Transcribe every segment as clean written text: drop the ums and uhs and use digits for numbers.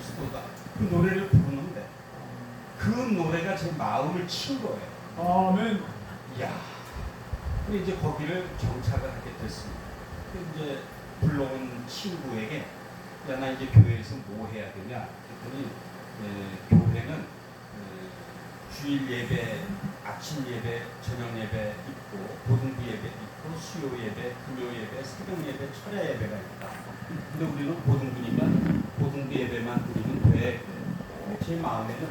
그리스도다. 그 노래를 부르는데 그 노래가 제 마음을 친 거예요. 아멘. 이야. 근데 이제 거기를 정착을 하게 됐습니다. 이제 불러온 친구에게 야, 나 이제 교회에서 뭐 해야 되냐? 그랬더니 교회는 주일 예배, 아침 예배, 저녁 예배 있고 고등부 예배 있고 수요 예배, 금요 예배, 새벽 예배, 철야 예배가 있다. 근데 우리는 고등부니까 고등부 예배만 드리면 돼. 제 마음에는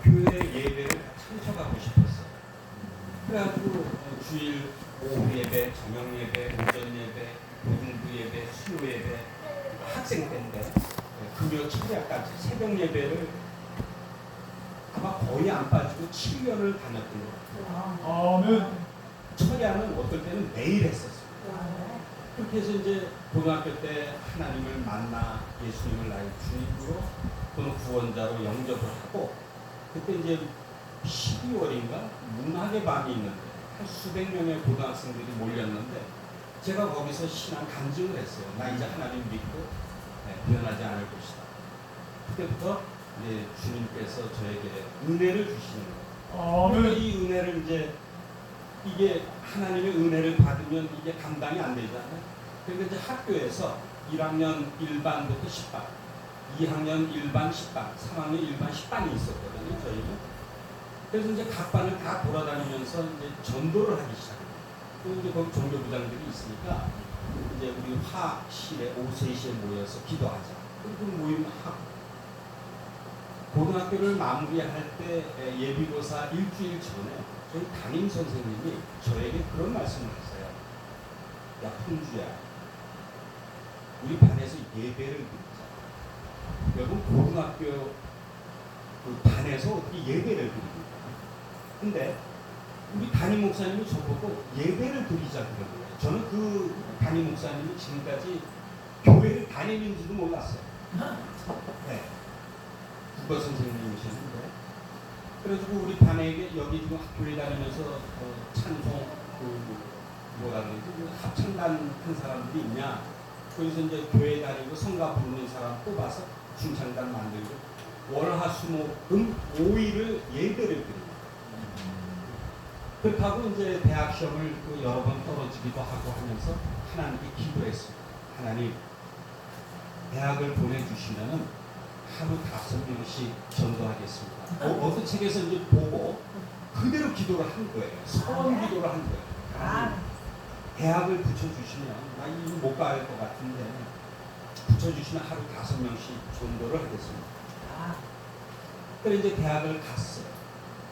교회 예배를 참석하고 싶었어요. 그래가지고 주일 오후 예배, 저녁 예배, 오전 예배, 고등부 예배, 수요 예배, 학생 때인데 금요 철야까지 새벽 예배를 아마 거의 안 빠지고 7년을 다녔던 것 같아요. 아멘. 철야는 어떨 때는 매일 했었어요. 그렇게 해서 이제 고등학교 때 하나님을 만나 예수님을 나의 주님으로 또는 구원자로 영접을 하고 그때 이제 12월인가 문학의 밤이 있는데 한 수백 명의 고등학생들이 몰렸는데 제가 거기서 신앙 간증을 했어요. 나 이제 하나님 믿고 변하지 않을 것이다. 그때부터 이제 주님께서 저에게 은혜를 주시는 거예요. 아멘. 이 은혜를 이제 이게 하나님의 은혜를 받으면 이게 감당이 안 되잖아요. 그러니까 이제 학교에서 1학년 1반부터 10반, 2학년 1반 10반, 3학년 1반 10반이 있었거든요. 저희는. 그래서 이제 각 반을 다 돌아다니면서 이제 전도를 하기 시작해요. 또 이제 거기 종교부장들이 있으니까 이제 우리 화실에 오후 3시에 모여서 기도하자. 그리고 모임을 하고. 고등학교를 마무리할 때 예비고사 일주일 전에 저희 담임 선생님이 저에게 그런 말씀을 하세요. 야, 풍주야. 우리 반에서 예배를 드리자. 여러분 고등학교 그 반에서 어떻게 예배를 드립니까? 근데 우리 담임 목사님이 저보고 예배를 드리자 그런 거예요. 저는 그 담임 목사님이 지금까지 교회를 다니는지도 몰랐어요. 네. 국어 선생님이셨는데 그래가지고 우리 반에게 여기 지금 학교에 다니면서 찬송 뭐라 그러지 합창단 한 사람들이 있냐 그래서 이제 교회 다니고 성가 부르는 사람 뽑아서 중창단 만들고 월화수목금 5일을 예배를 드립니다. 그렇다고 이제 대학 시험을 또 여러 번 떨어지기도 하고 하면서 하나님께 기도했습니다. 하나님 대학을 보내주시면은 하루 5명씩 전도하겠습니다. 어떤 책에서 이제 보고 그대로 기도를 한 거예요. 서원 기도를 한 거예요. 하나님, 대학을 붙여주시면 나 이거 못 갈 것 같은데 붙여주시면 하루 5명씩 전도를 하겠습니다. 그래서 이제 대학을 갔어요.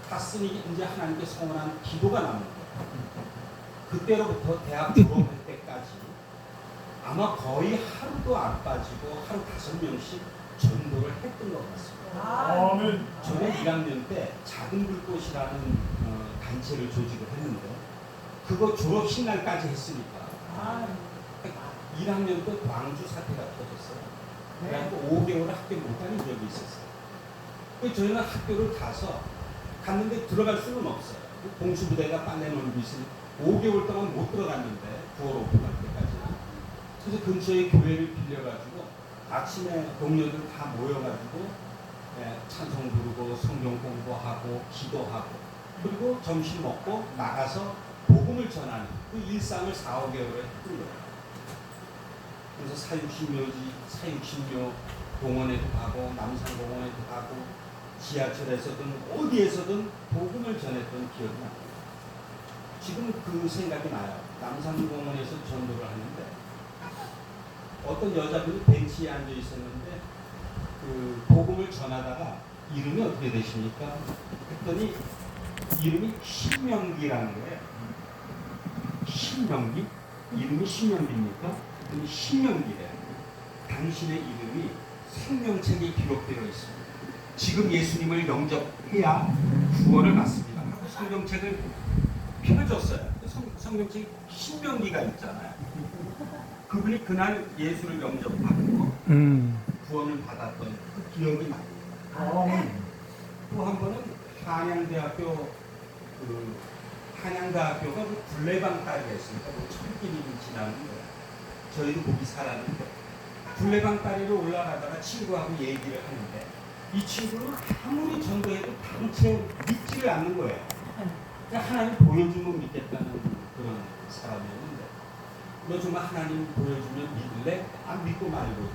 갔으니 이제 하나님께 소원한 기도가 남는 거예요. 그때로부터 대학 졸업할 때까지 아마 거의 하루도 안 빠지고 하루 5명씩 전도를 했던 것 같습니다. 아멘. 저는 1학년 때 작은 불꽃이라는 단체를 조직을 했는데 그거 졸업식 날까지 했으니까 1학년 때 광주 사태가 터졌어요. 그래서 5개월 학교 못 다닌 적이 있었어요. 그래서 저희는 학교를 갔는데 들어갈 수는 없어요. 공수부대가 빠내놓은 곳이 5개월 동안 못 들어갔는데 9월 오픈할 때까지. 그래서 근처에 교회를 빌려가지고 아침에 동료들 다 모여가지고 찬송 부르고 성경 공부하고 기도하고 그리고 점심 먹고 나가서 복음을 전하는 그 일상을 4, 5개월에 했던 거예요. 그래서 사육신묘 공원에도 가고 남산공원에도 가고 지하철에서든 어디에서든 복음을 전했던 기억이 납니다. 지금 그 생각이 나요. 남산공원에서 전도를 하는데 어떤 여자분이 벤치에 앉아 있었는데 그 복음을 전하다가 이름이 어떻게 되십니까? 했더니 이름이 신명기라는 거예요. 신명기? 이름이 신명기입니까? 했더니 신명기래요. 당신의 이름이 생명책에 기록되어 있습니다. 지금 예수님을 영접해야 구원을 받습니다. 하고 성경책을 펴줬어요. 성경책에 신명기가 있잖아요. 그분이 그날 예수를 영접받고 구원을 받았던 그 기억이 납니다. 또 한 번은 한양대학교가 그 굴레방 딸이가 있으니까 뭐 철길이 지나는 거예요. 저희도 거기 살았는데 굴레방 다리로 올라가다가 친구하고 얘기를 하는데 이 친구는 아무리 전도해도 당체 믿지를 않는 거예요. 그러니까 하나님 보여주면 믿겠다는 그런 사람이었는데 너 정말 하나님 보여주면 믿을래? 안 믿고 말고.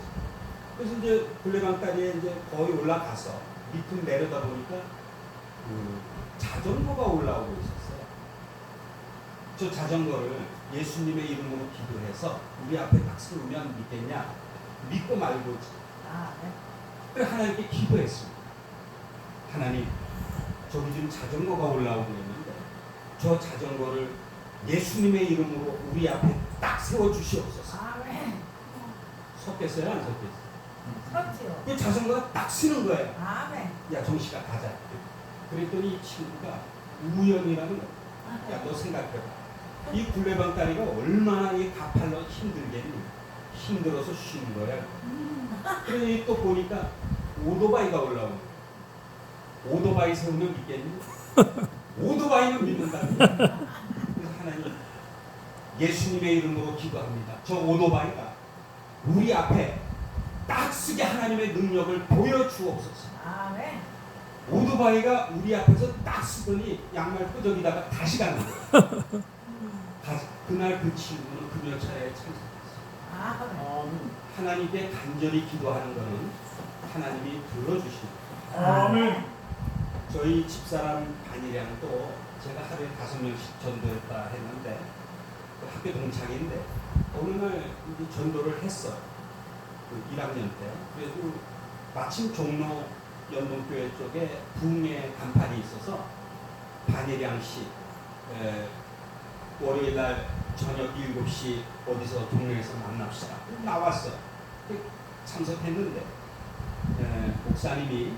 그래서 이제 굴레방 다리에 이제 거의 올라가서 밑으로 내려다 보니까 자전거가 올라오고 있었어요. 저 자전거를 예수님의 이름으로 기도해서 우리 앞에 딱 세우면 믿겠냐? 믿고 말고. 그래서 하나님께 기도했습니다. 하나님, 저기 지금 자전거가 올라오고 있는데 저 자전거를 예수님의 이름으로 우리 앞에 딱 세워주시옵소서. 섰겠어요? 안 섰겠어요? 섰지요. 그 자전거가 딱 쓰는 거예요. 아멘. 야, 정씨가 가자. 그랬더니 이 친구가 우연이라는 거야. 야, 너 생각해봐. 이 굴레방 다리가 얼마나 이 가팔로 힘들겠니? 힘들어서 쉬는 거야. 그러니 또 보니까 오토바이가 올라오는 거야. 오토바이 세우면 믿겠니? 오토바이는 믿는다. 그래서 하나님, 예수님의 이름으로 기도합니다. 저 오토바이가 우리 앞에 딱 쓰게 하나님의 능력을 보여주옵소서. 아멘. 오토바이가 우리 앞에서 딱 쓰더니 양말 끄적이다가 다시 가는 거예요. 그날 그 친구는 금요 차례에 참석했어요. 아멘. 하나님께 간절히 기도하는 것은 하나님이 들어주십니다. 아멘. 저희 집사람 반이량도 제가 하루에 5명씩 전도했다 했는데 그 학교 동창인데 어느 날 이제 전도를 했어요. 그 1학년 때. 그래도 마침 종로 연동교회 쪽에 붕괴 간판이 있어서 반이량 씨 월요일 날 저녁 7시 어디서 동네에서 만납시다. 나왔어요. 참석했는데 목사님이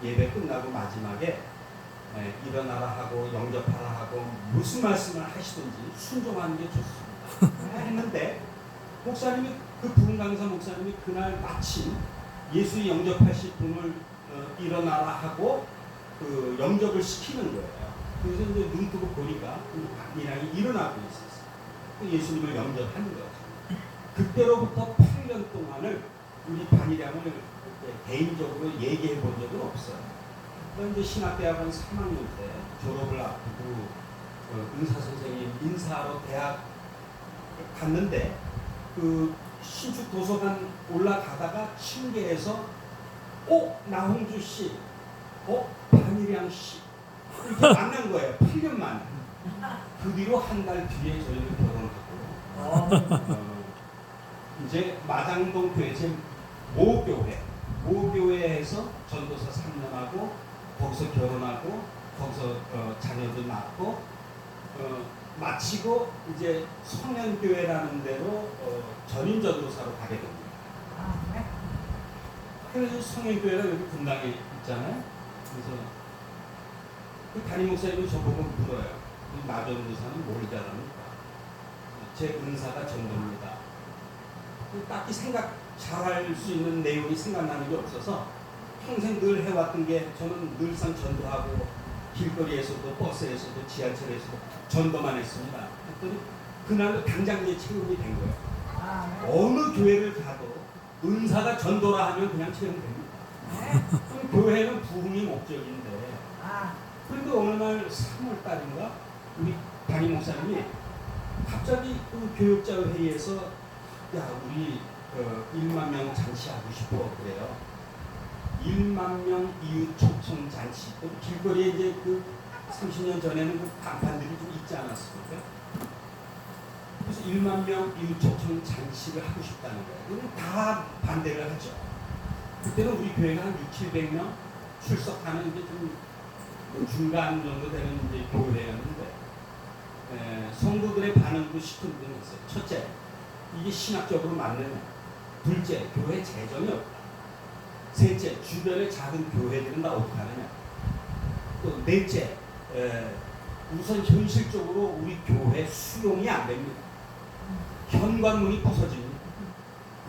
예배 끝나고 마지막에 일어나라 하고 영접하라 하고 무슨 말씀을 하시든지 순종하는 게 좋습니다. 했는데 목사님이 그 부흥 강사 목사님이 그날 마침 예수 영접하실 분을 일어나라 하고 그 영접을 시키는 거예요. 그래서 이제 눈 뜨고 보니까 그 반이랑이 일어나고 있었어요. 예수님을 영접하는 거죠. 그때로부터 8년 동안을 우리 반이량을 개인적으로 얘기해 본 적은 없어요. 그런데 신학대학원 3학년 때 졸업을 앞두고 은사 선생님 인사하러 대학 갔는데 그 신축 도서관 올라가다가 층계에서 나홍주 씨, 반이량 씨 이렇게 만난 거예요. 8년 만에. 그 뒤로 한 달 뒤에 저희는 결혼하고 이제 마장동 교회 제 모교회에서 전도사 3년하고 거기서 결혼하고 거기서 자녀도 낳고 마치고 이제 성현교회라는 데로 전임 전도사로 가게 됩니다. 그래서 성현교회가 여기 분당에 있잖아요. 그래서 그 담임 목사님이 저보고 물어요. 나 전도사는 뭘 잘합니까? 제 은사가 전도입니다. 딱히 잘할 수 있는 내용이 생각나는 게 없어서 평생 늘 해왔던 게 저는 늘상 전도하고 길거리에서도 버스에서도 지하철에서도 전도만 했습니다. 했더니 그날로 당장 이제 체험이 된 거예요. 어느 교회를 가도 은사가 전도라 하면 그냥 체험됩니다. 그럼 교회는 부흥이 목적인데 그런데 어느 날 3월 달인가 우리 담임 목사님이 갑자기 그 교육자 회의에서 야 우리 1만 명 잔치하고 싶어 그래요. 1만 명 이웃 초청 잔치. 길거리에 이제 그 30년 전에는 그 간판들이 좀 있지 않았습니까? 그래서 1만 명 이웃 초청 잔치를 하고 싶다는 거예요. 그럼 다 반대를 하죠. 그때는 우리 교회가 한 600~700명 출석하는 이제 좀 중간 정도 되는 이제 교회였는데 성도들의 반응도 시큰둥했어요. 첫째, 이게 신학적으로 맞느냐? 둘째, 교회 재정이 없다. 셋째, 주변의 작은 교회들은 다 어떻게 하느냐? 또 넷째, 우선 현실적으로 우리 교회 수용이 안 됩니다. 현관문이 부서집니다.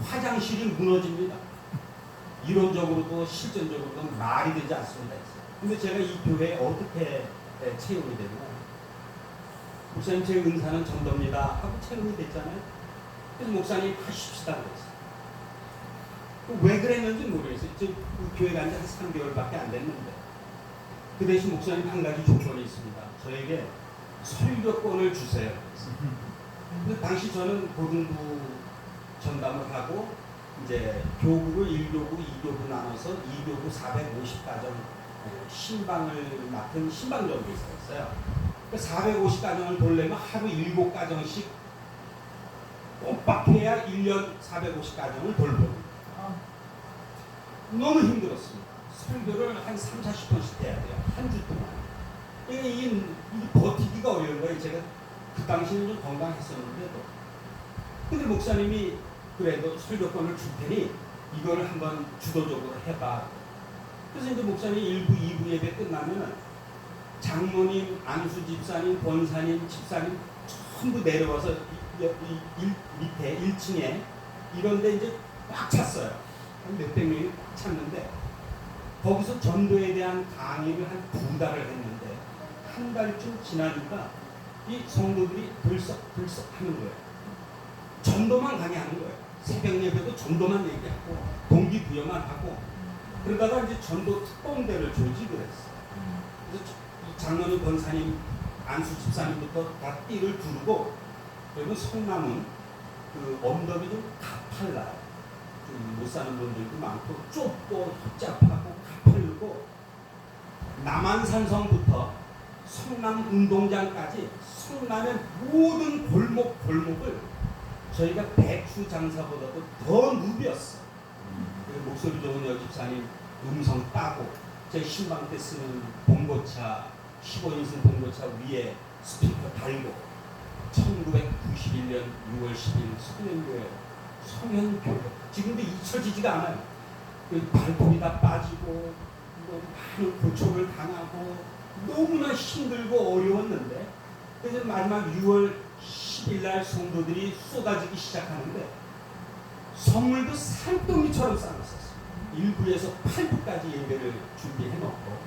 화장실이 무너집니다. 이론적으로도 실전적으로도 말이 되지 않습니다. 근데 제가 이 교회에 어떻게 채용이 되냐? 목사님 제 은사는 전도입니다 하고 채용이 됐잖아요. 그래서 목사님 하십시다 그랬어요. 왜 그랬는지 모르겠어요. 그 교회 간 지 한 3개월밖에 안 됐는데 그 대신 목사님 한 가지 조건이 있습니다. 저에게 설교권을 주세요. 근데 당시 저는 고등부 전담을 하고 이제 교구를 1교구, 2교구 나눠서 2교구 450가정 신방을 맡은 신방전도에 있었어요. 450가정을 돌려면 하루 7가정씩 꼼빡해야 1년 450가정을 돌보는. 너무 힘들었습니다. 설교를 한 3, 40번씩 해야 돼요. 한 주 동안. 이게 버티기가 어려운 거예요. 제가 그 당시에는 좀 건강했었는데도. 근데 목사님이 그래도 설교권을 줄 테니 이거를 한번 주도적으로 해봐. 그래서 이제 목사님이 1부, 2부 예배 끝나면은 장로님, 안수 집사님, 권사님, 집사님 전부 내려와서 밑에 1층에 이런데 이제 꽉 찼어요. 한 몇백 명이 꽉 찼는데 거기서 전도에 대한 강의를 한 2달을 했는데 한 달쯤 지나니까 이 성도들이 들썩들썩 하는 거예요. 전도만 강의하는 거예요. 새벽 예배도 전도만 얘기하고 동기부여만 하고 그러다가 이제 전도 특공대를 조직을 했어요. 그래서 장로님, 권사님, 안수 집사님부터 다 띠를 두르고 그리고 성남은 그 언덕이 좀 가팔라요. 좀 못 사는 분들도 많고 좁고 복잡하고 가팔르고 남한산성부터 성남 운동장까지 성남의 모든 골목을 저희가 배추 장사보다도 더 누볐어. 목소리 좋은 여집사님 음성 따고 제 신방 때 쓰는 봉고차 15인승 봉고차 위에 스피커 달고 1991년 6월 10일 성현교회 성현교회 지금도 잊혀지지가 않아요. 그 발톱이 다 빠지고 많은 고초를 당하고 너무나 힘들고 어려웠는데 그래서 마지막 6월 10일 날 성도들이 쏟아지기 시작하는데 선물도 산더미처럼 쌓았었어요. 1부에서 8부까지 예배를 준비해놓고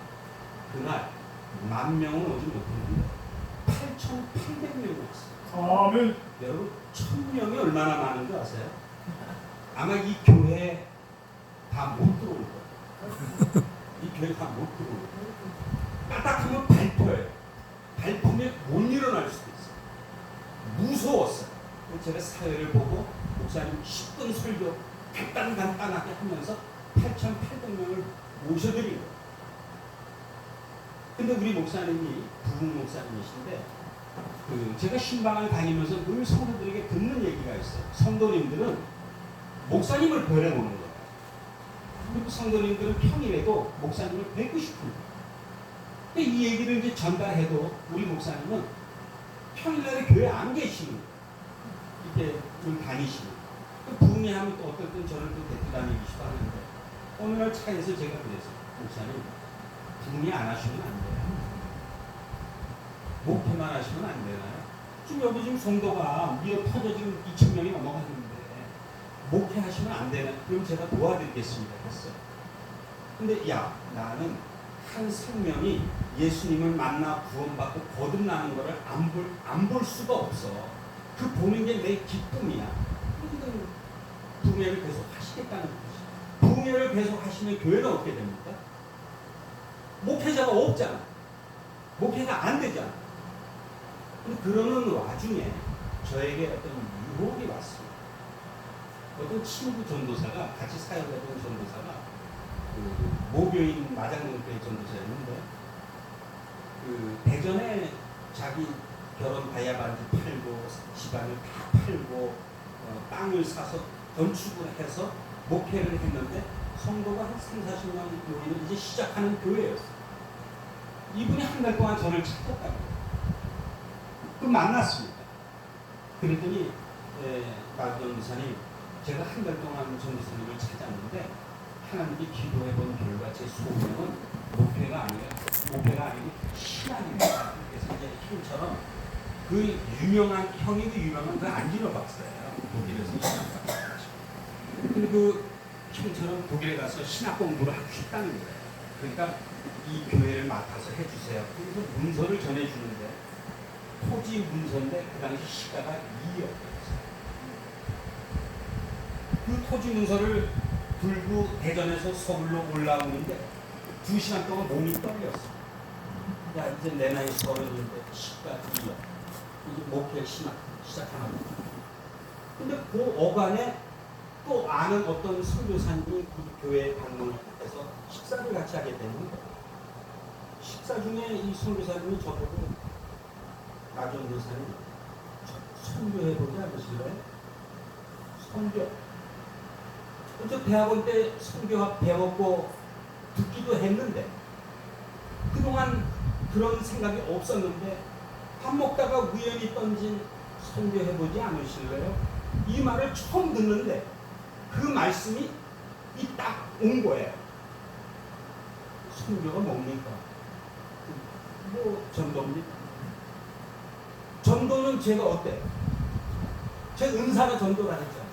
그날 10,000명은 오지 못했는데 8,800명이 왔어요. 아멘. 여러분 1,000명이 얼마나 많은 줄 아세요? 아마 이 교회에 다 못 들어올 거예요. 이 교회 다 못 들어올 거예요. 까딱하면 발표예요. 발표면 못 일어날 수도 있어요. 무서웠어요. 제가 사회를 보고 목사님 10분 설교 간단하게 하면서 8,800명을 모셔드린 거예요. 근데 우리 목사님이 부흥 목사님이신데 제가 신방을 다니면서 늘 성도들에게 듣는 얘기가 있어요. 성도님들은 목사님을 뵈려오는 거예요. 그리고 성도님들은 평일에도 목사님을 뵙고 싶은 거예요. 근데 이 얘기를 이제 전달해도 우리 목사님은 평일날에 교회 안 계시는 거예요. 이렇게 좀 다니시는. 부흥회 하면 또 어떨 땐 저를 또 데리고 다니기도 하는데 어느 날 차에서 제가 그랬어요. 목사님 부흥회 안 하시면 안 돼요. 목회만 하시면 안 되나요? 지금 여기 지금 성도가 미어 터져 지금 2,000명이 넘어갔는데 목회하시면 안 되나? 그럼 제가 도와드리겠습니다 했어요. 근데 야 나는 한 생명이 예수님을 만나 구원받고 거듭나는 것을 안 볼 수가 없어. 그 보는 게 내 기쁨이야. 그러니까 부흥회를 계속 하시겠다는 거지. 부흥회를 계속 하시면 교회는 어떻게 됩니까? 목회자가 없잖아. 목회가 안 되잖아. 그러는 와중에 저에게 어떤 유혹이 왔습니다. 어떤 친구 전도사가 같이 사역하던 전도사가 모교인 마장동교회 전도사였는데 대전에 자기 결혼 다이아반지 팔고 집안을 다 팔고 땅을 사서 건축을 해서 목회를 했는데 성도가 한 3, 40명 모이는 이제 시작하는 교회였어요. 이분이 한 달 동안 저를 찾았다고. 그 만났습니다. 그랬더니 마장 목사님 제가 한 달 동안 전도사님을 찾았는데 하나님이 기도해본 결과 제 소명은 목회가 아니고 신앙입니다. 그래서 이제 형처럼 그 유명한 형이 그 유명한 그 안진호 박사예요. 독일에서 신학 박사. 근데 그 형처럼 독일에 가서 신학 공부를 하고 싶다는 거예요. 그러니까 이 교회를 맡아서 해주세요. 그래서 문서를 전해주는데 토지 문서인데 그 당시 시가가 2억이었어요. 그 토지 문서를 들고 대전에서 서울로 올라오는데 2시간 동안 몸이 떨렸어. 야, 이제 내 나이 30인데 시까지 이제 목회를 시작하나 보다. 근데 그 어간에 또 아는 어떤 선교사님이 그 교회에 방문을 해서 식사를 같이 하게 되는 거예요. 식사 중에 이 선교사님이 저보고 나전 교사님 선교해보지 않으실래요? 선교. 저 대학원 때 선교학 배웠고 듣기도 했는데 그동안 그런 생각이 없었는데 밥 먹다가 우연히 던진 선교해보지 않으실래요? 이 말을 처음 듣는데 그 말씀이 딱 온 거예요. 선교가 뭡니까? 뭐 전도입니다. 전도는 제가 어때요? 제 은사가 전도라 했잖아요.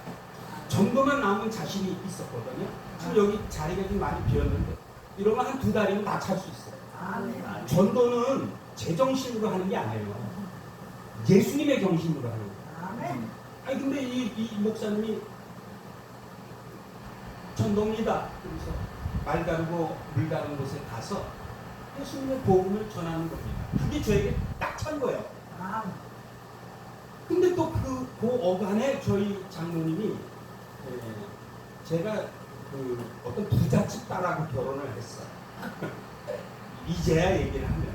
전도만 나오면 자신이 있었거든요. 지금 여기 자리가 좀 많이 비었는데 이러면 한 2달이면 다 찰 수 있어요. 전도는 제정신으로 하는 게 아니에요. 예수님의 정신으로 하는 거예요. 아니 근데 이 목사님이 전도입니다. 그래서 말 다루고 물 다루는 곳에 가서 예수님의 복음을 전하는 겁니다. 그게 저에게 딱 찬 거예요. 근데 또 그 어간에 저희 장모님이 제가 그 어떤 부잣집 딸하고 결혼을 했어요. 이제야 얘기를 하면.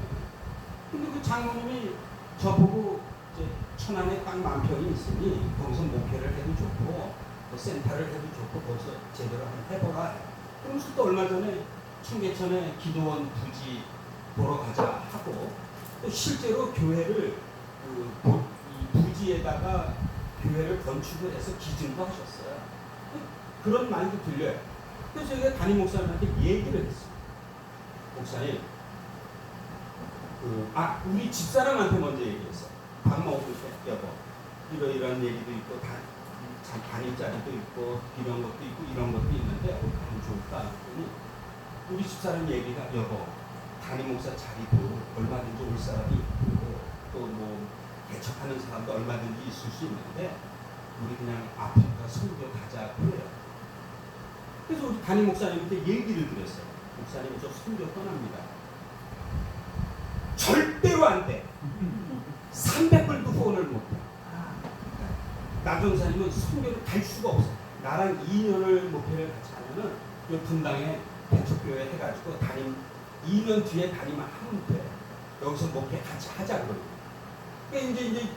근데 그 장모님이 저보고 이제 천안에 땅 만평이 있으니 거기서 목회를 해도 좋고 또 센터를 해도 좋고 거기서 제대로 한번 해보라. 그러면서 또 얼마 전에 청계천에 기도원 부지 보러 가자 하고 또 실제로 교회를 이 부지에다가 교회를 건축을 해서 기증도 하셨어요. 그런 말도 들려요. 그래서 제가 담임 목사님한테 얘기를 했어요. 목사님, 우리 집사람한테 먼저 얘기했어요. 밥 먹을 때 여보 이러이러한 얘기도 있고 담임 자리도 있고 이런 것도 있고 이런 것도 있는데 어떻게 하면 좋을까 했더니 우리 집사람 얘기가 여보 담임 목사 자리도 얼마든지 올 사람이 있고 또 뭐 개척하는 사람도 얼마든지 있을 수 있는데 우리 그냥 아프리카 선교 가자 그래요. 그래서 우리 담임 목사님한테 얘기를 드렸어요. 목사님 저 선교 떠납니다. 절대로 안 돼. 300불도 후원을 못 해. 나전사님은 선교를 갈 수가 없어. 나랑 2년을 목회를 같이 하면은 이 분당에 개척교회 해가지고 2년 뒤에 담임을 하면 돼. 여기서 목회 같이 하자 그러고. 그러니까 이제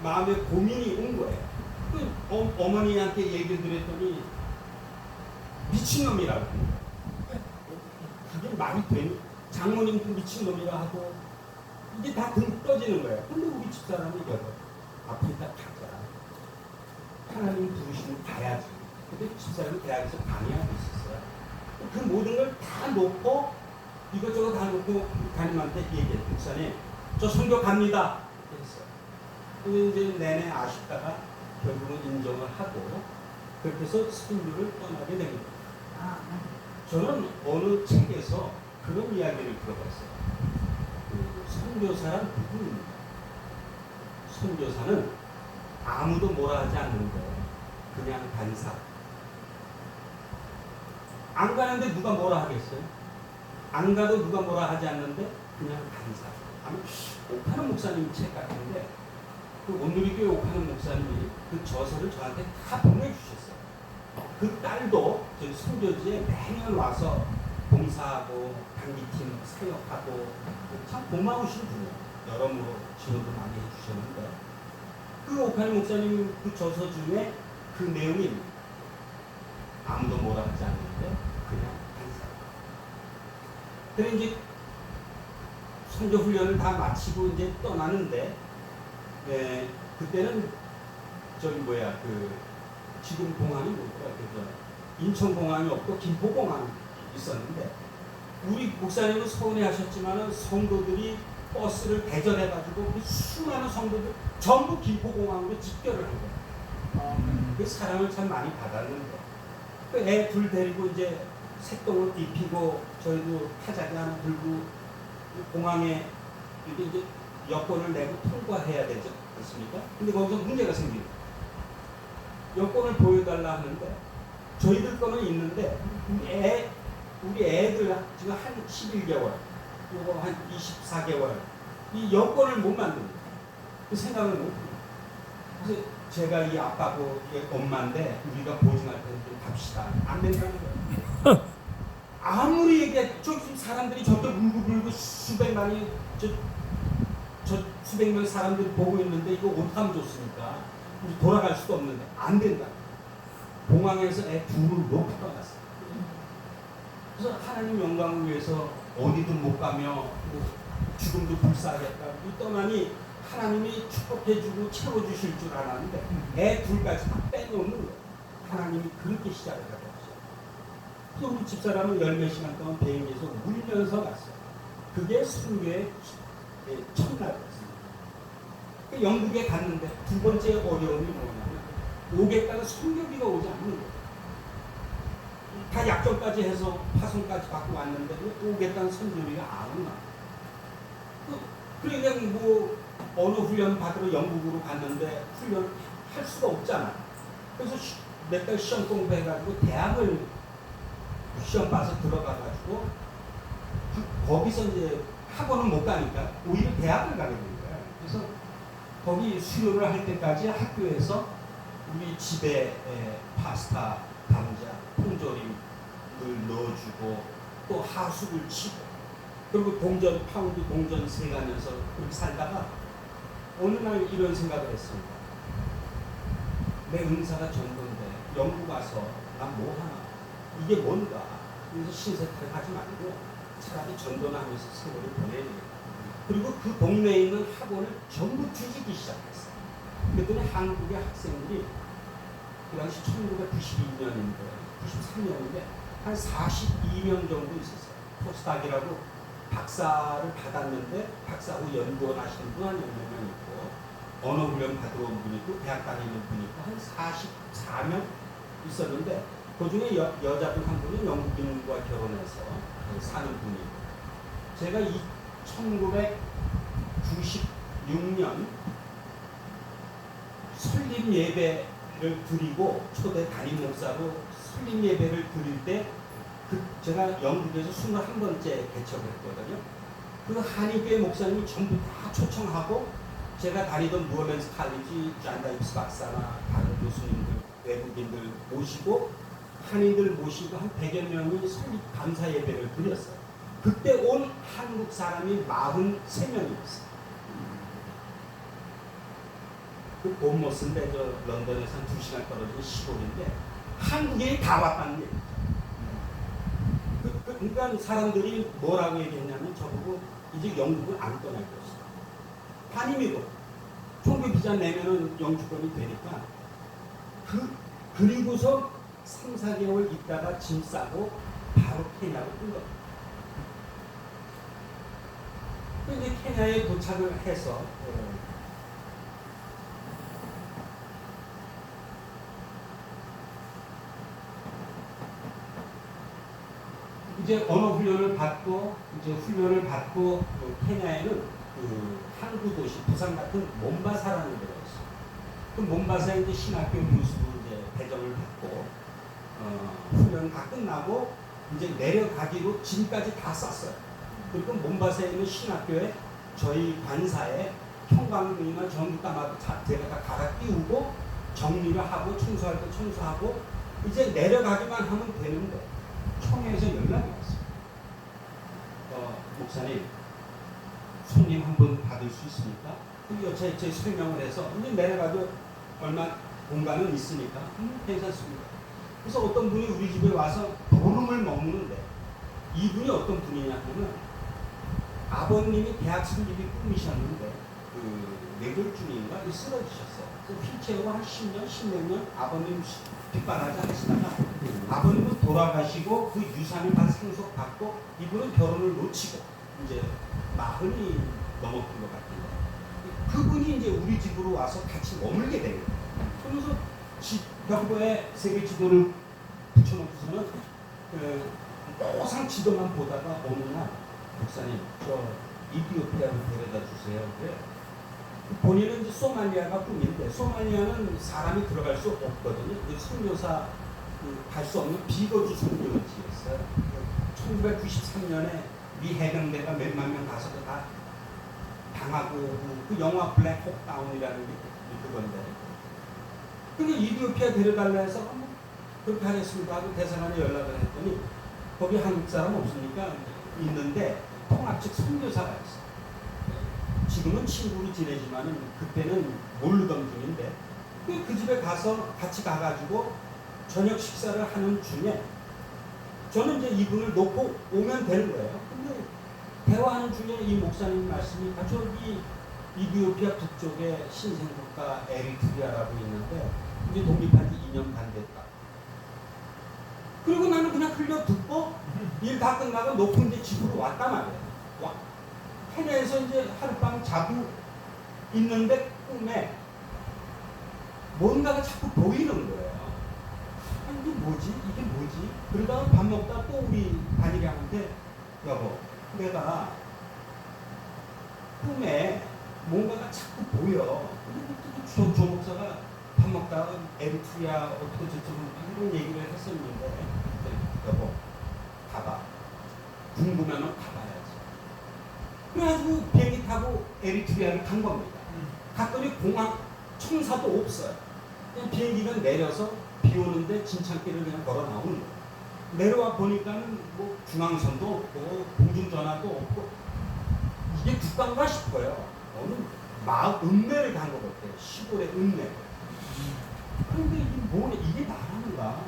마음에 고민이 온 거예요. 그 어머니한테 얘기를 드렸더니 미친놈이라고. 그게 말이 되니? 장모님도 미친놈이라 하고 이게 다 등 떠지는 거예요. 근데 우리 집사람이 여보 아프리카 가자. 하나님 부르시면 가야지. 근데 집사람이 대학에서 강의하고 있었어요. 그 모든 걸 다 놓고 이것저것 다 놓고 담임한테 얘기해요. 목사님 저 선교 갑니다. 했어요. 근데 이제 내내 아쉽다가 결국은 인정을 하고 그렇게 해서 선교를 떠나게 됩니다. 저는 어느 책에서 그런 이야기를 들어봤어요. 선교사란 누구입니까? 선교사는 아무도 뭐라 하지 않는데 그냥 간사. 안 가는데 누가 뭐라 하겠어요? 안 가도 누가 뭐라 하지 않는데 그냥 간사. 아마 옥하는 목사님 책 같은데 그 온누리교회 옥하는 목사님이 그 저서를 저한테 다 보내주셨어요. 그 딸도 저희 선교지에 매년 와서 봉사하고 단기팀 사역하고 참 고마우신 분이에요. 여러모로 지원도 많이 해주셨는데 그 옥하는 목사님 그 저서 중에 그 내용이 아무도 뭐라 하지 않는데 그냥 간사. 그래 이제 선교 훈련을 다 마치고 이제 떠나는데 그때는 지금 공항이 뭐더라? 인천공항이 없고 김포공항이 있었는데 우리 목사님은 서운해하셨지만은 성도들이 버스를 대절해가지고 그 수많은 성도들 전부 김포공항으로 집결을 한 거예요. 그 사랑을 참 많이 받았는데 그 애 둘 데리고 이제 색동을 입히고 저희도 타자기 하나 들고 공항에 이제 여권을 내고 통과해야 되지 않습니까? 근데 거기서 문제가 생깁니다. 여권을 보여달라 하는데 저희들 거는 있는데 우리 애들 지금 한 11개월, 요거 한 24개월 이 여권을 못 만듭니다. 그 생각을 못 해요. 그래서 제가 이 아빠고 이 엄마인데 우리가 보증할 때는 좀 갑시다. 안 된다는 거예요. 아무리 얘기해, 저 사람들이 저렇게 울고불고 수백만이 저 수백 명 사람들이 보고 있는데 이거 어떡하면 좋습니까? 돌아갈 수도 없는데 안 된다. 공항에서 애 둘을 놓고 떠났어요. 그래서 하나님 영광을 위해서 어디든 못 가며 뭐 죽음도 불사하겠다. 떠나니 하나님이 축복해주고 채워주실 줄 알았는데 애 둘까지 다 빼놓는 거예요. 하나님이 그렇게 시작을 하셨어요. 그래서 우리 집사람은 10몇 시간 동안 비행기에서 울면서 갔어요. 그게 순교의 첫날이었어요. 영국에 갔는데 두 번째 어려움이 뭐냐면 오겠다는 선교비가 오지 않는 거예요. 다 약정까지 해서 파송까지 받고 왔는데 오겠다는 선교비가 안 오나. 그러니까 뭐 어느 훈련 받으러 영국으로 갔는데 훈련 할 수가 없잖아. 그래서 몇 달 시험 공부해가지고 대학을 시험 봐서 들어가가지고 거기서 이제 학원은 못 가니까 오히려 대학을 가게 된 거야. 그래서 거기 수료를 할 때까지 학교에서 우리 집에 파스타, 감자, 통조림을 넣어주고 또 하숙을 치고 그리고 동전, 파운드 동전 세가면서 그렇게 살다가 어느 날 이런 생각을 했습니다. 내 은사가 전도인데 영국 와서 난 뭐 하나 이게 뭔가 그래서 신세탈을 하지 말고 차라리 전도나 하면서 세월을 보내야 되겠다. 그리고 그 동네에 있는 학원을 전부 뒤지기 시작했어요. 그랬더니 한국의 학생들이 그 당시 1992년인데 93년인데 한 42명 정도 있었어요. 포스닥이라고 박사를 받았는데 박사 후 연구원 하시는 분 한 10명 있고 언어훈련 받으러 온 분 있고 대학 다니는 분 있고 한 44명 있었는데 그 중에 여자분 한 분은 영국인과 결혼해서 사는 분이고 제가 1996년 설립 예배를 드리고 초대 담임 목사로 설립 예배를 드릴 때 제가 영국에서 21번째 개척을 했거든요. 그 한의교회 목사님이 전부 다 초청하고 제가 다니던 무어맨스 칼리지 잔 다이비스 박사나 다른 교수님들 외국인들 모시고 한인들 모시고 한 100여 명이 설립 감사 예배를 드렸어요. 그때 온 한국 사람이 43명이었어요. 그 본머스인데 저 런던에서 한 2시간 떨어진 시골인데 한국인이 다 왔다는 얘기죠. 그러니까 사람들이 뭐라고 얘기했냐면 저보고 이제 영국을 안 떠날 것이다. 담임이고 총교 비자 내면은 영주권이 되니까 그리고서 3, 4개월 있다가 짐 싸고 바로 케냐로 뜬 겁니다. 이제 케냐에 도착을 해서 이제 언어 훈련을 받고 케냐에는 그 항구 도시 부산 같은 몬바사라는 데가 있어요. 그 몬바사에 이제 신학교 교수로 이제 배정을 받고 훈련 다 끝나고 이제 내려가기로 짐까지 다 쌌어요. 그리고 몬바사에 있는 신학교에 저희 관사에 형광등이나 전기담화도 제가 다 갈아 끼우고 정리를 하고 청소할 때 청소하고 이제 내려가기만 하면 되는데 청해에서 연락이 왔어요. 목사님 손님 한 분 받을 수 있습니까? 제 설명을 해서 이제 내려가도 얼마 공간은 있으니까 괜찮습니다. 그래서 어떤 분이 우리 집에 와서 보름을 머무는데 이분이 어떤 분이냐면 아버님이 대학 설립이 꿈이셨는데 그 뇌졸중인가 쓰러지셨어요. 휠체어로 한 10년, 10몇 년 아버님 뒷바라지 하시다가 아버님은 돌아가시고 그 유산을 다 상속받고 이분은 결혼을 놓치고 이제 40이 넘었던 것 같은데 그분이 이제 우리 집으로 와서 같이 머물게 된 거예요. 그러면서 벽보에 세계 지도를 붙여놓고서는 항상 지도만 보다가 어느 날 목사님 저 이티오피아로 데려다 주세요. 그래. 본인은 이제 소말리아가 꿈인데 소말리아는 사람이 들어갈 수 없거든요. 그 선교사 갈 수 없는 비거주 선교지였어요. 1993년에 미 해병대가 몇만 명 가서도 다 당하고 그 영화 블랙 혹 다운이라는 게 그건데. 근데 이디오피아 데려달라 해서 그렇게 하겠습니다 하고 대사관에 연락을 했더니 거기 한국 사람 없으니까 있는데 통합 측 선교사가 있어요. 지금은 친구로 지내지만은 그때는 모르던 중인데 그 집에 가서 같이 가가지고 저녁 식사를 하는 중에 저는 이제 이분을 놓고 오면 되는 거예요. 근데 대화하는 중에 이 목사님 말씀이 저기 이디오피아 북쪽에 신생국가 에리트리아라고 있는데 이제 독립한 지 2년 반 됐다. 그리고 나는 그냥 흘려 듣고 일 다 끝나고 놓고 이제 집으로 왔단 말이에요. 와. 해내에서 이제 하룻밤 자고 있는데 꿈에 뭔가가 자꾸 보이는 거예요. 아니, 이게 뭐지? 이게 뭐지? 그러다가 밥 먹다 또 우리 반일양한테 여보, 내가 꿈에 뭔가가 자꾸 보여. 근데 조 목사가 밥 먹다가 에리트리아 어떻게 저쩌고 이런 얘기를 했었는데 여보, 가봐. 궁금하면 가봐야지. 그래가지고 비행기 타고 에리트리아를 간 겁니다. 갔더니 공항 청사도 없어요. 그냥 비행기가 내려서 비 오는데 진창길을 그냥 걸어 나오는 거예요. 내려와 보니까는 뭐 중앙선도 없고 공중전화도 없고 이게 국가인가 싶어요. 어느 마을 읍내를 간 것 같아요. 시골의 읍내. 그런데 이게 뭐냐? 이게 나라는가?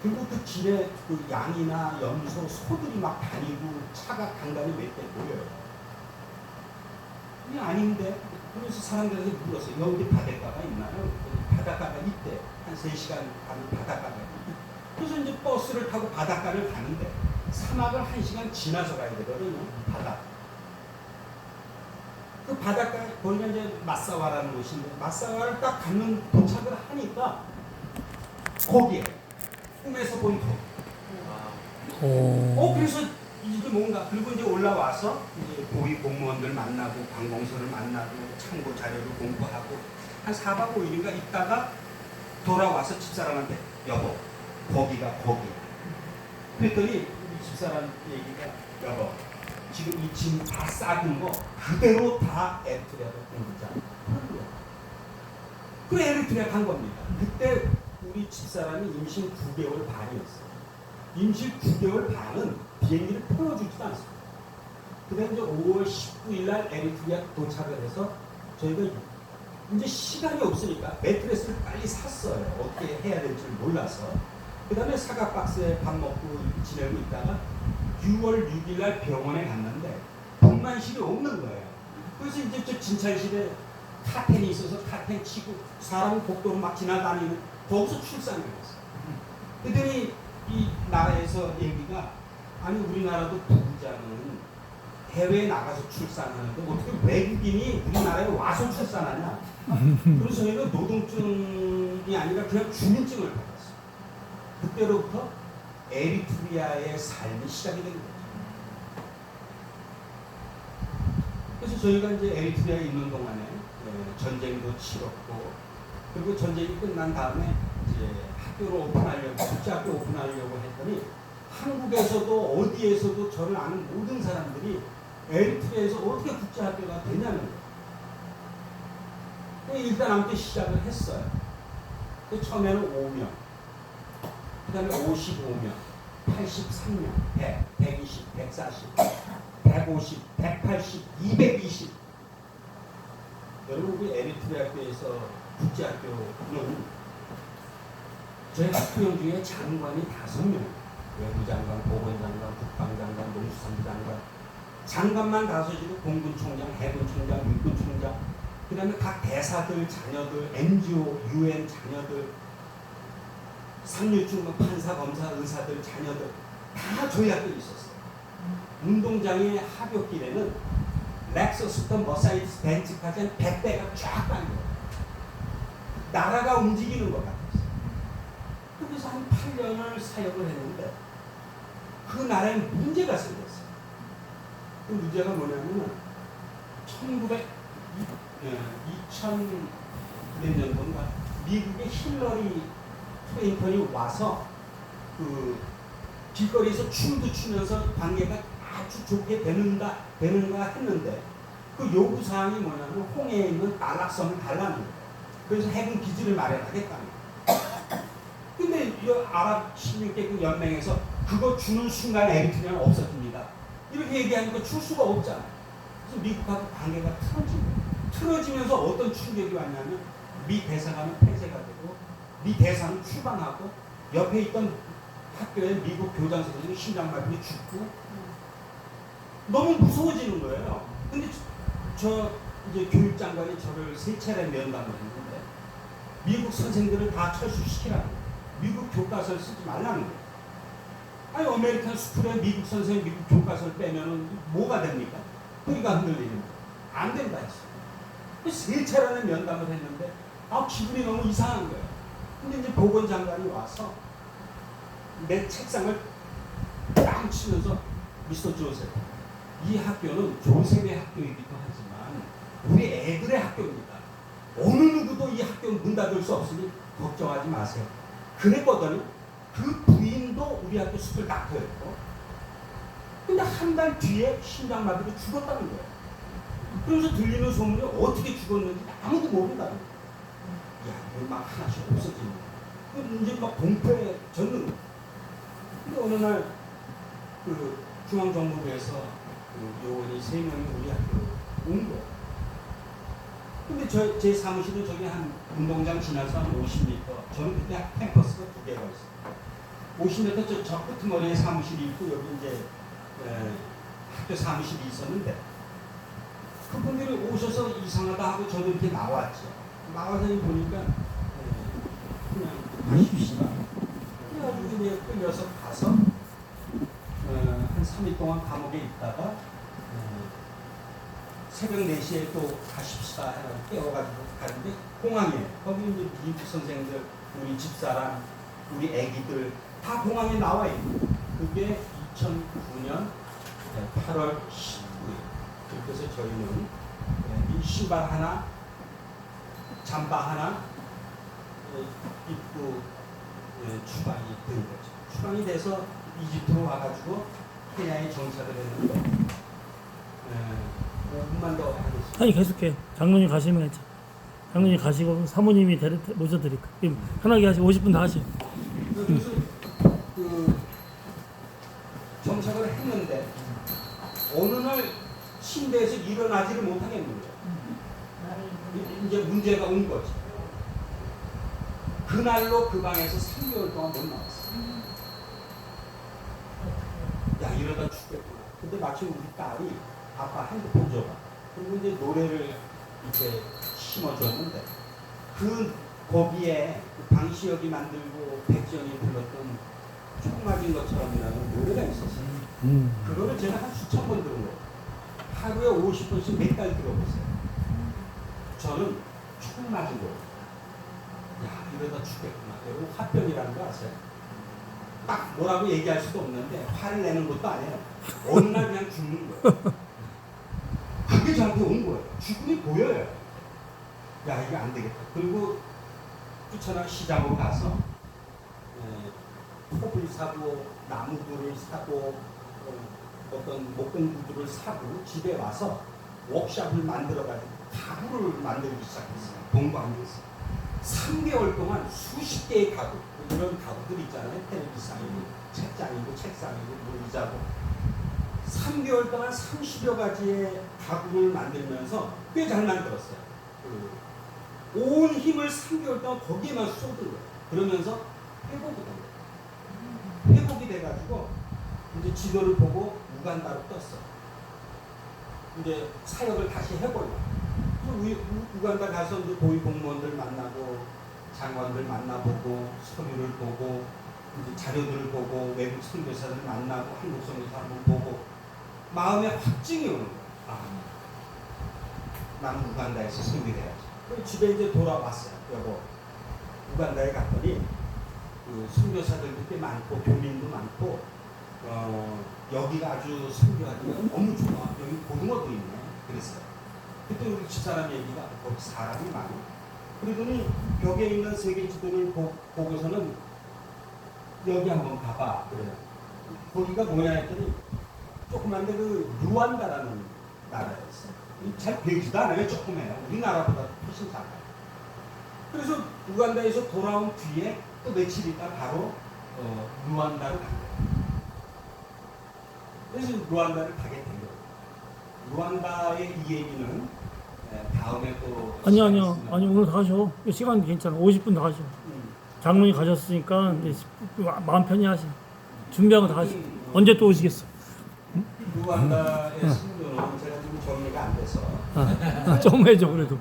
그리고 그 길에 그 양이나 염소, 소들이 막 다니고 차가 간간히 몇 대 보여요. 이게 아닌데? 그래서 사람들한테 물었어요. 여기 바닷가가 있나요? 바닷가가 있대. 한 3시간 가면 바닷가가 있대. 그래서 이제 버스를 타고 바닷가를 가는데 사막을 1시간 지나서 가야 되거든요. 바다. 그 바닷가, 거기가 이제 마사와라는 곳인데 마사와를 딱 가는 도착을 하니까 거기에 꿈에서 본 거. 그래서 이게 뭔가 그리고 이제 올라와서 이제 고위 공무원들 만나고 관공서를 만나고 참고 자료를 공부하고 한 4박 5일인가 있다가 돌아와서 집사람한테 여보 거기가 거기야. 그랬더니 우리 집사람 얘기가 여보 지금 이 짐 다 싸든 거 그대로 다 에리트리아로 옮기자. 그래 에리트리아 간 겁니다. 그때 우리 집사람이 임신 9개월 반이었어요. 임신 9개월 반은 비행기를 풀어주지도 않습니다. 그 다음에 이제 5월 19일 날 에리트리아 도착을 해서 저희가 이제 시간이 없으니까 매트리스를 빨리 샀어요. 어떻게 해야 될지 몰라서. 그 다음에 사각박스에 밥 먹고 지내고 있다가 6월 6일 날 병원에 갔는데 분만실이 없는 거예요. 그래서 이제 저 진찰실에 카텐이 있어서 카텐 치고 사람 복도로 막 지나다니는 거기서 출산을 했어요. 그랬더니 이 나라에서 얘기가 아니 우리나라도 부부장은 해외에 나가서 출산하는데 어떻게 외국인이 우리나라에 와서 출산하냐. 그래서 저희가 노동증이 아니라 그냥 주민증을 받았어요. 그때로부터 에리트리아의 삶이 시작이 된 거죠. 그래서 저희가 이제 에리트리아에 있는 동안에 전쟁도 치렀고 그리고 전쟁이 끝난 다음에 이제 학교를 오픈하려고 국제학교 오픈하려고 했더니 한국에서도 어디에서도 저를 아는 모든 사람들이 에리트리아에서 어떻게 국제학교가 되냐는 거예요. 일단 아무튼 시작을 했어요. 처음에는 5명, 그 다음에 55명, 83명, 100, 120, 140, 150, 180, 220. 여러분 우리 에리트리아 학교에서 국제학교는 저희 학부형 중에 장관이 5명, 외무장관, 보건장관, 국방장관, 농수산부 장관, 장관만 5이고 공군총장, 해군총장, 육군총장, 그 다음에 각 대사들 자녀들, NGO, UN 자녀들, 상류층 판사, 검사, 의사들 자녀들 다 저희 학교에 있었어요. 운동장의 하굣길에는 렉서스부터 머사이스 벤츠까지 한 100대가 쫙 깔려요. 나라가 움직이는 것 같았어요. 그래서 한 8년을 사역을 했는데 그 나라에 문제가 생겼어요. 그 문제가 뭐냐면 2000 몇 년도인가 미국의 힐러리 클린턴이 와서 그 길거리에서 춤도 추면서 관계가 아주 좋게 되는가 했는데 그 요구 사항이 뭐냐면 홍해에 있는 안락섬을 달라는 거예요. 그래서 해군 기지를 마련하겠다는 거예요. 근데 이 아랍 16개국 연맹에서 그거 주는 순간 에리트리아는 없어집니다. 이렇게 얘기하니까 줄 수가 없잖아요. 그래서 미국하고 관계가 틀어진 거예요. 틀어지면서 어떤 충격이 왔냐면 미 대사관은 폐쇄가 되고 미 대사는 출방하고 옆에 있던 학교에 미국 교장 선생님이 심장마비로 죽고 너무 무서워지는 거예요. 근데 저 이제 교육장관이 저를 3차례 면담을 했는데 미국 선생들을 다 철수시키라는 거예요. 미국 교과서를 쓰지 말라는 거예요. 아니 아메리칸 스쿨에 미국 선생 미국 교과서를 빼면은 뭐가 됩니까? 뿌리가 흔들리는 거예요. 안 된다 했어요. 3차례나 면담을 했는데 기분이 너무 이상한 거예요. 근데 이제 보건장관이 와서 내 책상을 땅 치면서 미스터 조셉, 이 학교는 조셉의 학교이기도 하지만 우리 애들의 학교입니다. 어느 누구도 이 학교 문 닫을 수 없으니 걱정하지 마세요. 그랬거든요. 그 부인도 우리 학교 스쿨 닥터였고 근데 한 달 뒤에 심장마비로 죽었다는 거예요. 그래서 들리는 소문이 어떻게 죽었는지 아무도 모른다는 거예요. 야, 이거 막 하나씩 없어지는 거예요. 이제 막 공포에 젖는 거예요. 근데 어느 날 그 중앙정보부에서 그 요원이 3명이 우리 학교로 온 거예요. 근데 제 사무실은 저기 한 운동장 지나서 한 50m, 저는 그때 캠퍼스가 2개가 있어요. 50m 저 끝머리에 사무실이 있고 여기 이제 학교 사무실이 있었는데 그분들이 오셔서 이상하다 하고 저도 이렇게 나왔죠. 나와서 보니까 그냥 가십시다. 그래가지고 이제 끌려서 가서 한 3일 동안 감옥에 있다가 새벽 4시에 또 가십시다 해가지고 깨워가지고 가는데 공항에 거기 이제 미국 선생들, 우리 집사람, 우리 애기들 다 공항에 나와 있는 그게 2009년 8월 19일. 그래서 저희는 이 신발 하나, 잠바 하나 입고 추방이 된 거죠. 추방이 돼서 이집트로 와가지고 케냐에 정착을 했는데 5분만 더 하겠습니다. 아니 계속해요. 장로님 가시면 했죠. 장로님 가시고 사모님이 모셔드릴까. 편하게 하시고 50분 다 하시요. 그래서 그 정착을 했는데 어느 날 침대에서 일어나지를 못하겠는 거예요. 이제 문제가 온 거지. 그날로 그 방에서 3개월 동안 못 나왔어요. 야, 이러다 죽겠구나. 근데 마침 우리 딸이 아빠 핸드폰 줘봐. 그리고 이제 노래를 이렇게 심어줬는데 거기에 방시혁이 만들고 백지영이 불렀던 총 맞은 것처럼이라는 노래가 있었어요. 그거를 제가 한 수천 번 들은 거예요. 하루에 50번씩 몇 달 들어보세요. 저는 총 맞은 거예요. 야, 이러다 죽겠구나. 여러분 화병이라는 거 아세요? 딱 뭐라고 얘기할 수도 없는데 화를 내는 것도 아니에요. 어느 날 그냥 죽는 거예요. 그게 저한테 온 거예요. 죽음이 보여요. 야, 이거 안 되겠다. 그리고 부천항 시장으로 가서 톱을 사고 나무들을 사고 어떤 목공 구두를 사고 집에 와서 워크숍을 만들어가지고 가구를 만들기 시작했어요. 동방에서 3개월 동안 수십 개의 가구, 이런 가구들 있잖아요. 텔레비전이고 책장이고 책상이고 뭐 의자고 3개월 동안 30여 가지의 가구를 만들면서 꽤 잘 만들었어요. 온 힘을 3개월 동안 거기에만 쏟은 거예요. 그러면서 회복이 된 거예요. 회복이 돼가지고 이제 지도를 보고 우간다로 떴어요. 이제 사역을 다시 해보려고. 우간다 가서 이제 고위 공무원들 만나고 장관들 만나보고 서류를 보고 이제 자료들을 보고 외국 선교사들 만나고 한국 선교사 한번 보고 마음에 확증이 오는 거예요. 아, 나는 우간다에서 선교돼야지. 그리고 집에 이제 돌아왔어요. 여보, 우간다에 갔더니 그 선교사들도 꽤 많고 교민도 많고 여기가 아주 선교하기가 너무 좋아. 여기 고등어도 있네. 그랬어요. 그때 우리 집사람 얘기가 거기 사람이 많아. 그러더니 벽에 있는 세계 지도를 보고서는 여기 한번 가봐. 그래요. 거기가 뭐냐 했더니 조그만데 그 루안다라는 나라였어요. 잘 배우지도 않아요. 조그매요. 우리나라보다 훨씬 작아요. 그래서 우간다에서 돌아온 뒤에 또 며칠 있다 바로 루안다를 간 거예요. 그래서 루안다를 가게 된 거예요. 루안다의 이 얘기는 다음에 또 아니요. 오늘 다 하셔. 시간 괜찮아. 50분 다 하셔. 장로님 가셨으니까 이제 마음 편히 하시. 준비한 거 다 하시. 언제 또 오시겠어? 루안다의 선교는 제가 지금 정리가 안 돼서 좀 해줘 그래도.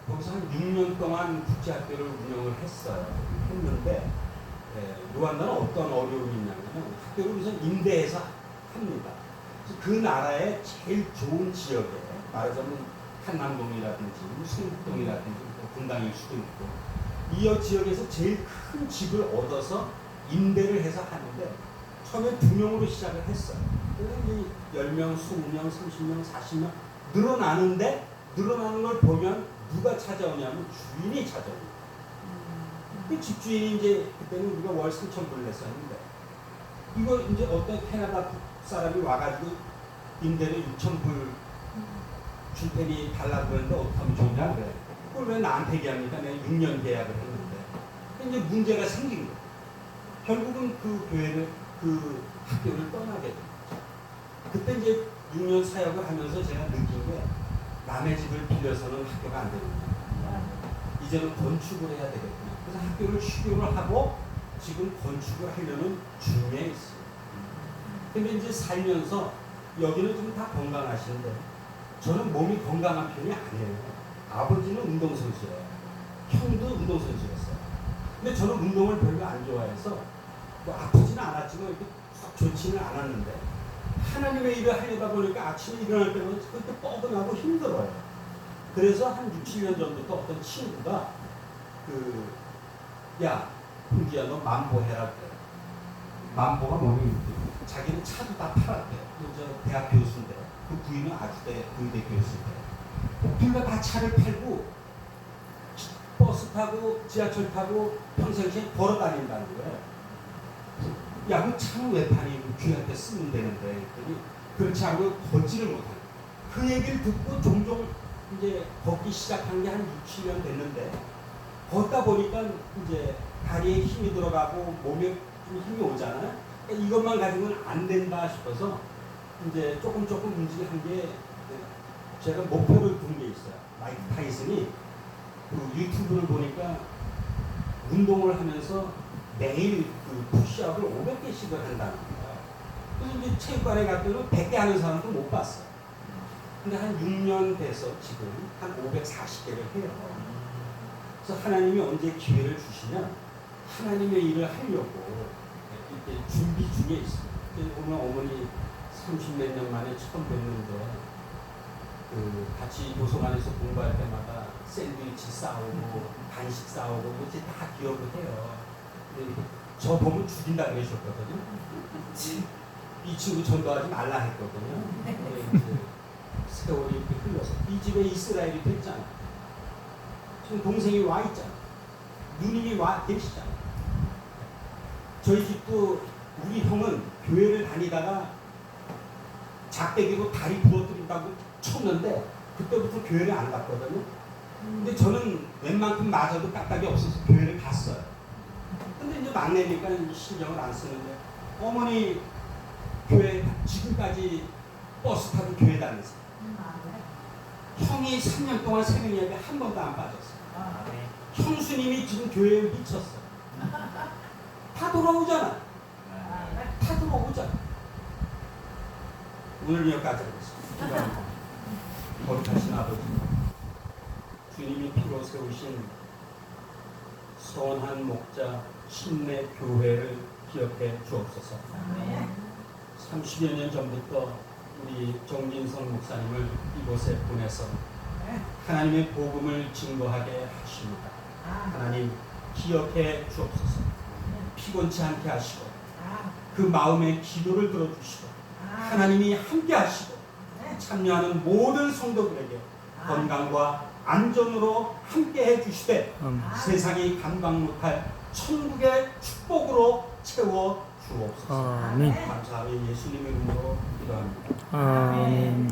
거기서 한 6년 동안 국제학교를 운영을 했는데 루안다는 어떤 어려움이 있냐면 학교를 우선 임대해서 합니다. 그래서 그 나라의 제일 좋은 지역에 말하자면 한남동이라든지 승북동이라든지 분당일 수도 있고 이 지역에서 제일 큰 집을 얻어서 임대를 해서 하는데 처음에 2명으로 시작을 했어요. 그래서 이제 10명, 20명, 30명, 40명 늘어나는데 늘어나는 걸 보면 누가 찾아오냐면 주인이 찾아옵니다. 그 집주인이 이제 그때는 우리가 월 3,000불을 냈었는데 이거 이제 어떤 캐나다 사람이 와가지고 임대를 6,000불 줄 테니 달라고 그러는데 어떻게 하면 좋냐 그래. 그걸 왜 나한테 얘기합니까? 내가 6년 계약을 했는데. 근데 이제 문제가 생긴 거예요. 결국은 그 교회를 그 학교를 떠나게 됩니다. 그때 이제 6년 사역을 하면서 제가 느낀 게 남의 집을 빌려서는 학교가 안 되는구나. 이제는 건축을 해야 되겠구나. 그래서 학교를 휴교를 하고 지금 건축을 하려는 중에 있어요. 근데 이제 살면서 여기는 좀 다 건강하시는데 저는 몸이 건강한 편이 아니에요. 아버지는 운동선수예요. 형도 운동선수였어요. 근데 저는 운동을 별로 안 좋아해서 뭐 아프지는 않았지만 이렇게 썩 좋지는 않았는데 하나님의 일을 하려다 보니까 아침에 일어날 때마다 그렇게 뻐근하고 힘들어요. 그래서 한 6, 7년 전부터 어떤 친구가 야, 훈기야 너 만보해라 그래. 만보가 뭐니? 자기는 차도 다 팔았대요. 저 대학 교수인데 그 부인은 아주대 의대 교수인데 둘 다 차를 팔고 버스 타고 지하철 타고 평상시에 걸어 다닌다는 거예요. 야, 그 차는 왜 파니? 귀할 때 쓰면 되는데. 그랬더니 그렇지 않고 걷지를 못하는. 그 얘기를 듣고 종종 이제 걷기 시작한 게 한 6, 7년 됐는데 걷다 보니까 이제 다리에 힘이 들어가고 몸에 좀 힘이 오잖아요. 그러니까 이것만 가지고는 안 된다 싶어서 이제 조금 움직이는 게 제가 목표를 둔 게 있어요. 마이크 타이슨이 그 유튜브를 보니까 운동을 하면서 매일 그 푸시업을 500개씩을 한다는 거예요. 그래서 이제 체육관에 갔더니 100개 하는 사람도 못 봤어요. 근데 한 6년 돼서 지금 한 540개를 해요. 그래서 하나님이 언제 기회를 주시면 하나님의 일을 하려고 이렇게 준비 중에 있습니다. 오늘 어머니 30몇 년 만에 처음 뵙는데 같이 도서관에서 공부할 때마다 샌드위치 싸우고 간식 싸우고 그치 다 기억을 해요. 근데 저 보면 죽인다 그러셨거든요. 이 친구 전도하지 말라 했거든요. 세월이 이렇게 흘러서 이 집에 이스라엘이 됐잖아. 지금 동생이 와 있잖아. 누님이 와 계시잖아. 저희 집도 우리 형은 교회를 다니다가 작대기로 다리 부러뜨린다고 쳤는데 그때부터 교회를 안 갔거든요. 근데 저는 웬만큼 맞아도 까딱이 없어서 교회를 갔어요. 근데 이제 막내니까 신경을 안 쓰는데 어머니 교회 지금까지 버스 타고 교회 다녔어요. 형이 3년 동안 새벽 예배 한 번도 안 빠졌어요. 형수님이 지금 교회에 미쳤어요. 다 돌아오잖아. 다 돌아오잖아. 오늘 여기까지 하겠습니다. 거룩하신 아버지, 주님이 피로 세우신 선한 목자 침례 교회를 기억해 주옵소서. 30여 년 전부터 우리 정진성 목사님을 이곳에 보내서 하나님의 복음을 증거하게 하십니다. 하나님 기억해 주옵소서. 피곤치 않게 하시고 그 마음의 기도를 들어주시고 하나님이 함께 하시고 참여하는 모든 성도들에게 건강과 안전으로 함께 해주시되 세상이 감당 못할 천국의 축복으로 채워 주옵소서. 아멘. 감사하며 예수님의 이름으로 기도합니다. 아멘.